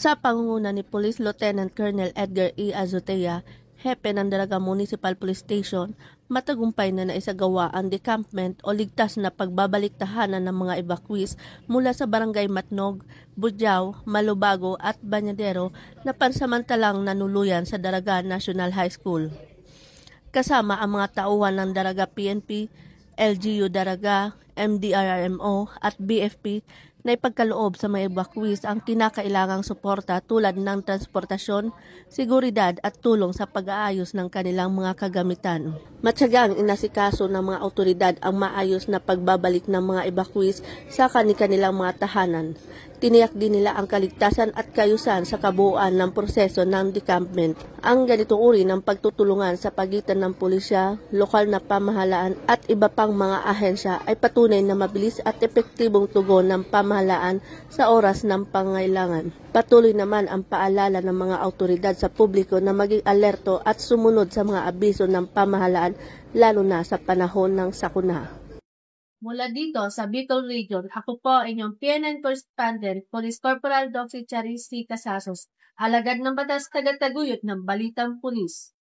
Sa pangunguna ni Police Lieutenant Colonel Edgar E. Azotea, hepe ng Daraga Municipal Police Station, matagumpay na naisagawa ang decampment o ligtas na pagbabalik-tahanan ng mga evacuees mula sa Barangay Matnog, Budyao, Malubago at Banyadero na pansamantalang nanuluyan sa Daraga National High School. Kasama ang mga tauhan ng Daraga PNP, LGU Daraga, MDRRMO at BFP na ipagkaloob sa mga evacuees ang kinakailangang suporta tulad ng transportasyon, seguridad at tulong sa pag-aayos ng kanilang mga kagamitan. Matyagang inasikaso ng mga otoridad ang maayos na pagbabalik ng mga evacuees sa kanilang mga tahanan. Tiniyak din nila ang kaligtasan at kayusan sa kabuuan ng proseso ng decampment. Ang ganitong uri ng pagtutulungan sa pagitan ng pulisya, lokal na pamahalaan at iba pang mga ahensya ay patunay na mabilis at epektibong tugon ng pamahalaan sa oras ng pangailangan. Patuloy naman ang paalala ng mga autoridad sa publiko na maging alerto at sumunod sa mga abiso ng pamahalaan lalo na sa panahon ng sakuna. Mula dito sa Bicol Region, ako po inyong PNN Correspondent, Police Corporal Doxy Charisse Casasos, alagad ng batas tagataguyod ng Balitang Pulis.